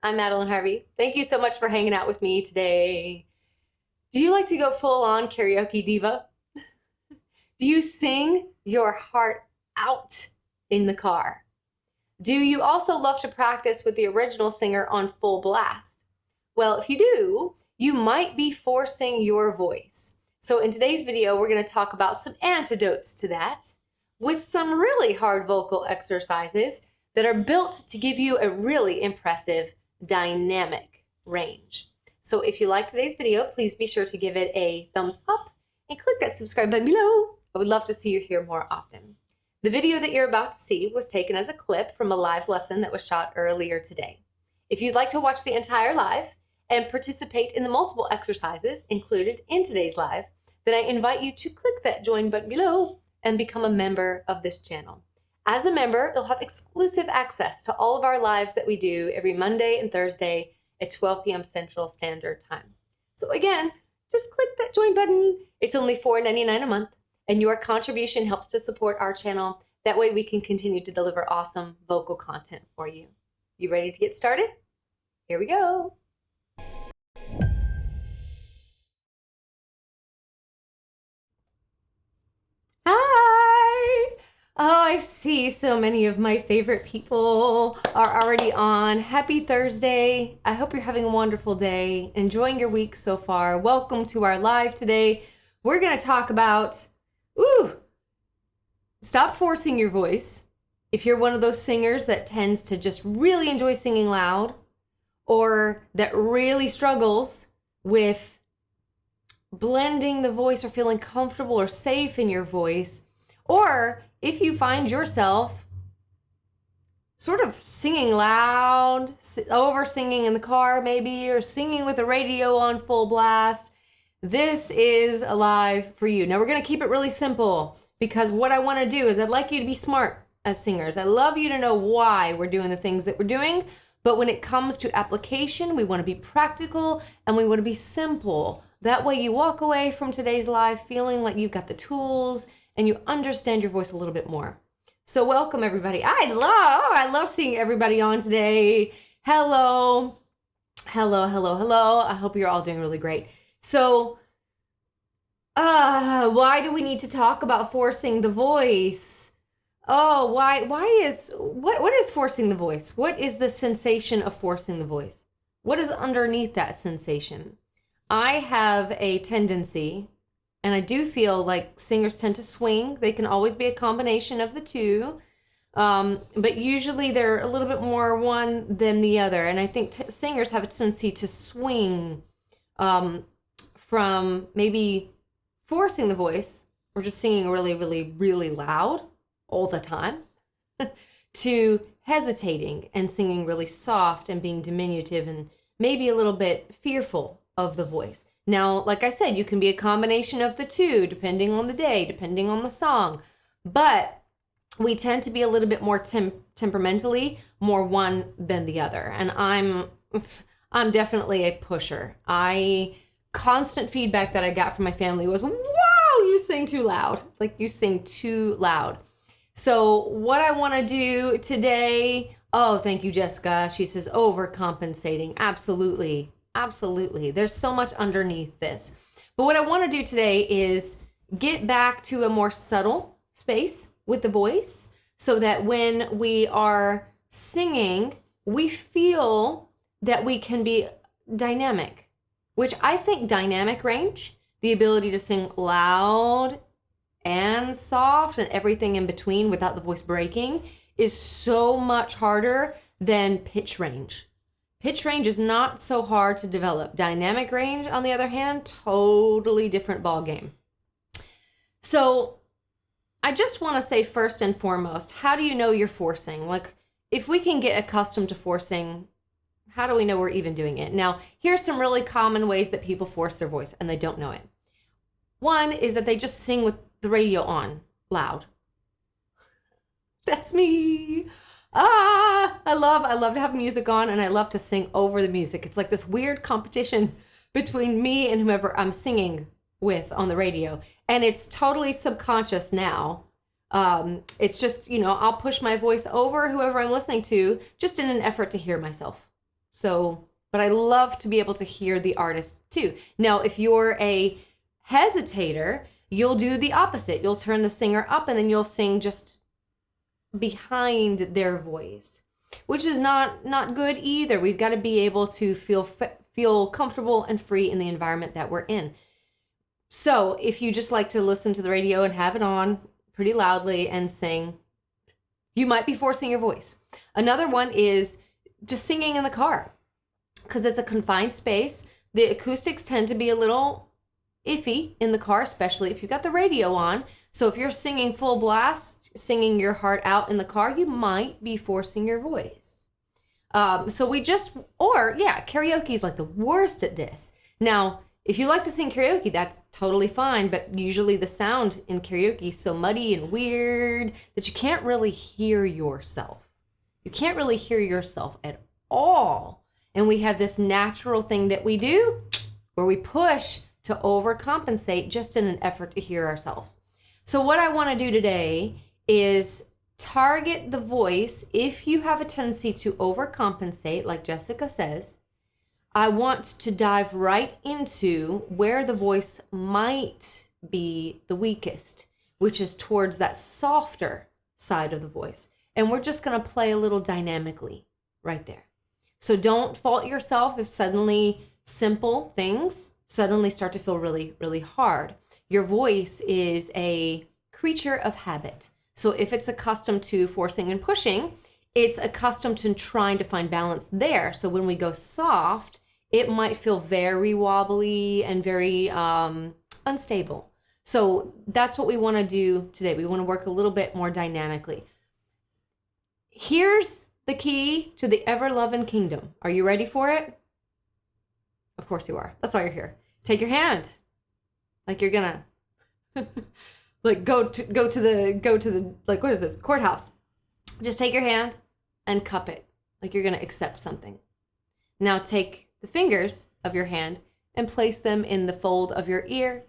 I'm Madeline Harvey. Thank you so much for hanging out with me today. Do you like to go full on karaoke diva? Do you sing your heart out in the car? Do you also love to practice with the original singer on full blast? Well, if you do, you might be forcing your voice. So in today's video, we're going to talk about some antidotes to that with some really hard vocal exercises that are built to give you a really impressive dynamic range. So if you like today's video, please be sure to give it a thumbs up and click that subscribe button below. I would love to see you here more often. The video that you're about to see was taken as a clip from a live lesson that was shot earlier today. If you'd like to watch the entire live and participate in the multiple exercises included in today's live, then I invite you to click that join button below and become a member of this channel. As a member, you'll have exclusive access to all of our lives that we do every Monday and Thursday at 12 p.m. Central Standard Time. So again, just click that join button. It's only $4.99 a month, and your contribution helps to support our channel. That way we can continue to deliver awesome vocal content for you. You ready to get started? Here we go. Hi! Oh, I see so many of my favorite people are already on. Happy Thursday. I hope you're having a wonderful day, enjoying your week so far. Welcome to our live today. We're going to talk about, stop forcing your voice. If you're one of those singers that tends to just really enjoy singing loud, or that really struggles with blending the voice or feeling comfortable or safe in your voice, or if you find yourself sort of singing loud, over singing in the car maybe, or singing with the radio on full blast, this is a live for you. Now we're going to keep it really simple, because what I want to do is I'd like you to be smart as singers. I love you to know why we're doing the things that we're doing, but when it comes to application, we want to be practical and we want to be simple. That way you walk away from today's live feeling like you've got the tools and you understand your voice a little bit more. So welcome everybody. I love seeing everybody on today. Hello. I hope you're all doing really great. So, why do we need to talk about forcing the voice? Oh, what is forcing the voice? What is the sensation of forcing the voice? What is underneath that sensation? I have a tendency, and I do feel like singers tend to swing. They can always be a combination of the two, but usually they're a little bit more one than the other. And I think singers have a tendency to swing from maybe forcing the voice or just singing really loud all the time to hesitating and singing really soft and being diminutive and maybe a little bit fearful of the voice. Now, like I said, you can be a combination of the two depending on the day, depending on the song, but we tend to be a little bit more temperamentally more one than the other. And I'm definitely a pusher. Constant feedback that I got from my family was, wow, you sing too loud. Like you sing too loud. So what I want to do today, oh, thank you, Jessica. She says overcompensating. Absolutely. There's so much underneath this. But what I want to do today is get back to a more subtle space with the voice so that when we are singing, we feel that we can be dynamic, which I think dynamic range, the ability to sing loud and soft and everything in between without the voice breaking, is so much harder than pitch range. Pitch range is not so hard to develop. Dynamic range, on the other hand, totally different ball game. So I just want to say first and foremost, how do you know you're forcing? Like, if we can get accustomed to forcing, how do we know we're even doing it? Now, here's some really common ways that people force their voice and they don't know it. One is that they just sing with the radio on loud. That's me. I love to have music on and I love to sing over the music. It's like this weird competition between me and whomever I'm singing with on the radio. And it's totally subconscious now. It's just, I'll push my voice over whoever I'm listening to just in an effort to hear myself. So, but I love to be able to hear the artist too. Now, if you're a hesitator, you'll do the opposite. You'll turn the singer up and then you'll sing just behind their voice, which is not good either. We've got to be able to feel comfortable and free in the environment that we're in. So if you just like to listen to the radio and have it on pretty loudly and sing, you might be forcing your voice. Another one is just singing in the car, because it's a confined space. The acoustics tend to be a little iffy in the car, especially if you've got the radio on. So if you're singing full blast, singing your heart out in the car, you might be forcing your voice. Karaoke is like the worst at this. Now, if you like to sing karaoke, that's totally fine, but usually the sound in karaoke is so muddy and weird that you can't really hear yourself. You can't really hear yourself at all. And we have this natural thing that we do where we push to overcompensate just in an effort to hear ourselves. So what I want to do today is target the voice. If you have a tendency to overcompensate, like Jessica says, I want to dive right into where the voice might be the weakest, which is towards that softer side of the voice. And we're just going to play a little dynamically right there. So don't fault yourself if suddenly simple things suddenly start to feel really, really hard. Your voice is a creature of habit. So if it's accustomed to forcing and pushing, it's accustomed to trying to find balance there. So when we go soft, it might feel very wobbly and very unstable. So that's what we want to do today. We want to work a little bit more dynamically. Here's the key to the ever-loving kingdom. Are you ready for it? Of course you are. That's why you're here. Take your hand, like you're gonna, like go to the like, what is this, courthouse. Just take your hand and cup it, like you're gonna accept something. Now take the fingers of your hand and place them in the fold of your ear,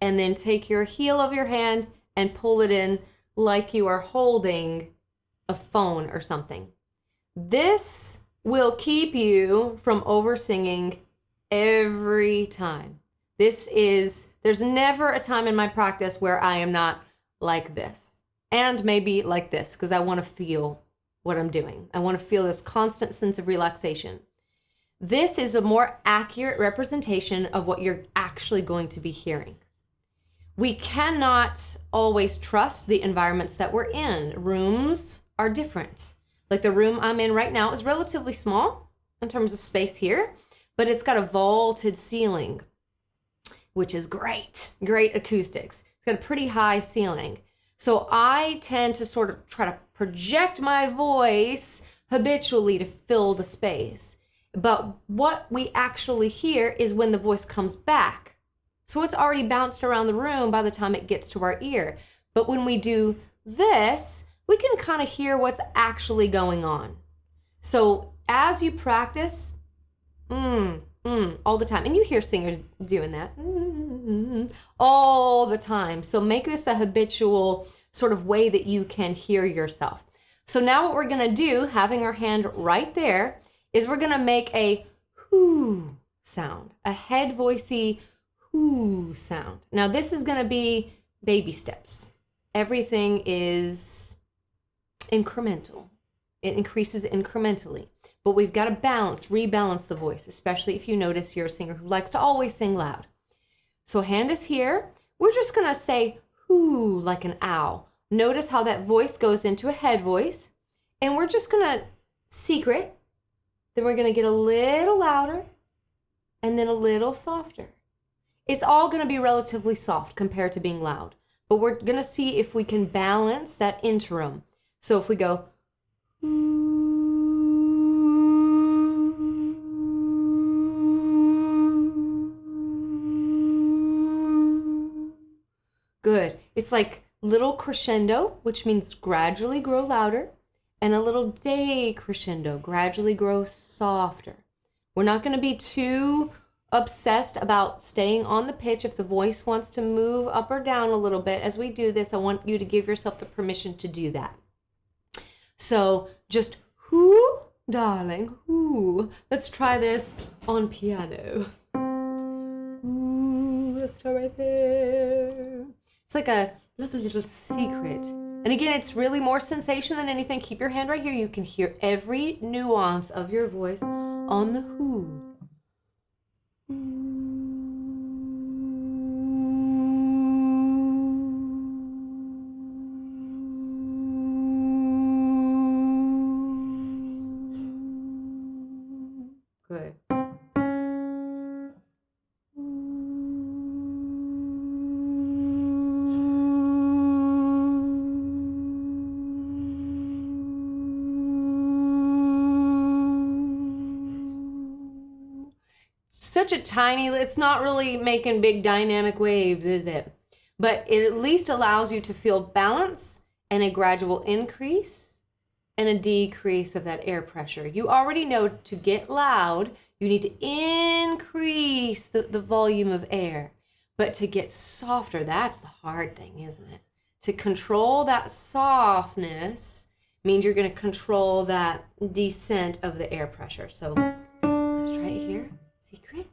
and then take your heel of your hand and pull it in like you are holding a phone or something. This will keep you from over-singing every time. There's never a time in my practice where I am not like this, and maybe like this, because I want to feel what I'm doing. I want to feel this constant sense of relaxation. This is a more accurate representation of what you're actually going to be hearing. We cannot always trust the environments that we're in. Rooms are different. Like the room I'm in right now is relatively small in terms of space here, but it's got a vaulted ceiling, which is great acoustics. It's got a pretty high ceiling. So I tend to sort of try to project my voice habitually to fill the space. But what we actually hear is when the voice comes back. So it's already bounced around the room by the time it gets to our ear. But when we do this, we can kind of hear what's actually going on. So as you practice, all the time, and you hear singers doing that all the time. So make this a habitual sort of way that you can hear yourself. So now what we're gonna do, having our hand right there, is we're gonna make a whoo sound, a head voicey whoo sound. Now this is gonna be baby steps. Everything is incremental. It increases incrementally. But we've got to rebalance the voice, especially if you notice you're a singer who likes to always sing loud. So hand is here. We're just going to say whoo like an owl. Notice how that voice goes into a head voice. And we're just going to secret. Then we're going to get a little louder and then a little softer. It's all going to be relatively soft compared to being loud. But we're going to see if we can balance that interim. So if we go good. It's like little crescendo, which means gradually grow louder, and a little decrescendo, gradually grow softer. We're not going to be too obsessed about staying on the pitch. If the voice wants to move up or down a little bit as we do this, I want you to give yourself the permission to do that. So just whoo darling. Ooh, let's try this on piano. Ooh, let's start right there. It's like a lovely little secret. And again, it's really more sensation than anything. Keep your hand right here. You can hear every nuance of your voice on the who. Good. Such a tiny, it's not really making big dynamic waves, is it? But it at least allows you to feel balance and a gradual increase and a decrease of that air pressure. You already know to get loud, you need to increase the volume of air. But to get softer, that's the hard thing, isn't it? To control that softness means you're going to control that descent of the air pressure. So let's try it here. Secret.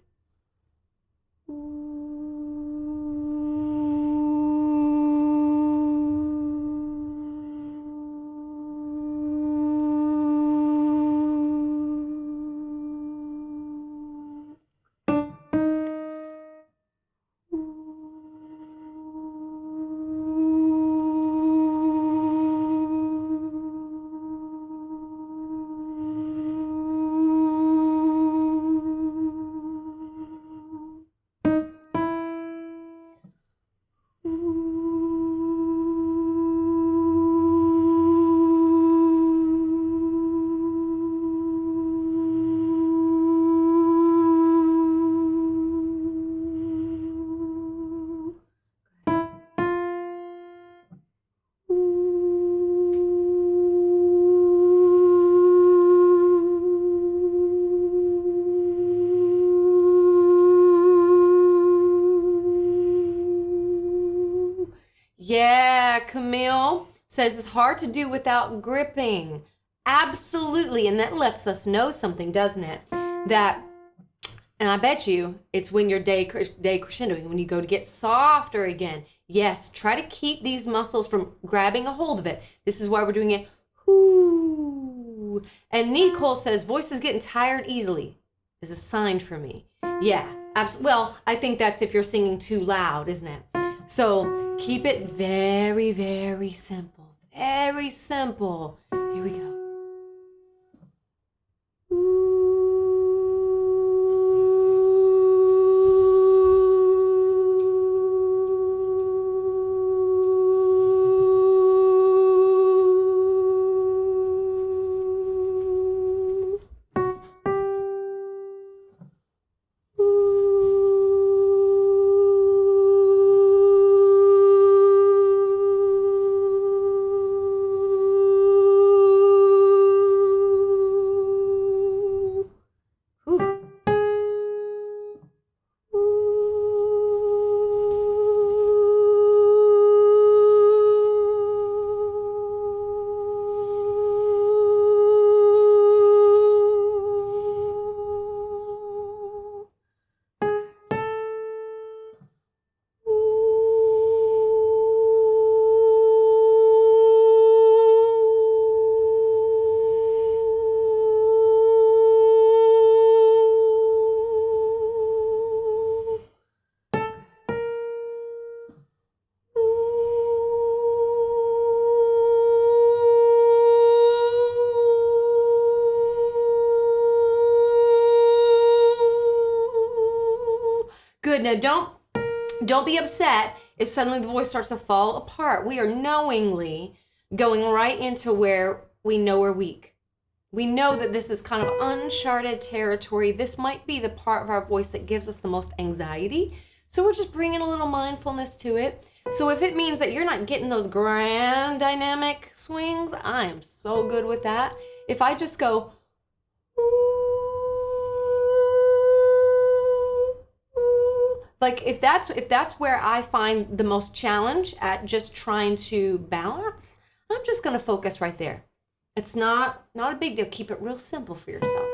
Yeah, Camille says it's hard to do without gripping. Absolutely, and that lets us know something, doesn't it? That, and I bet you it's when you're day crescendoing, when you go to get softer again. Yes, try to keep these muscles from grabbing a hold of it. This is why we're doing it. Whoo. And Nicole says voice is getting tired easily is a sign for me. Yeah, absolutely. Well, I think that's if you're singing too loud, isn't it? So keep it very, very simple. Very simple. Here we go. Good. Now don't be upset if suddenly the voice starts to fall apart. We are knowingly going right into where we know we're weak. We know that this is kind of uncharted territory. This might be the part of our voice that gives us the most anxiety. So we're just bringing a little mindfulness to it. So if it means that you're not getting those grand dynamic swings, I am so good with that. If I just go, like if that's where I find the most challenge at just trying to balance, I'm just going to focus right there. It's not a big deal. Keep it real simple for yourself.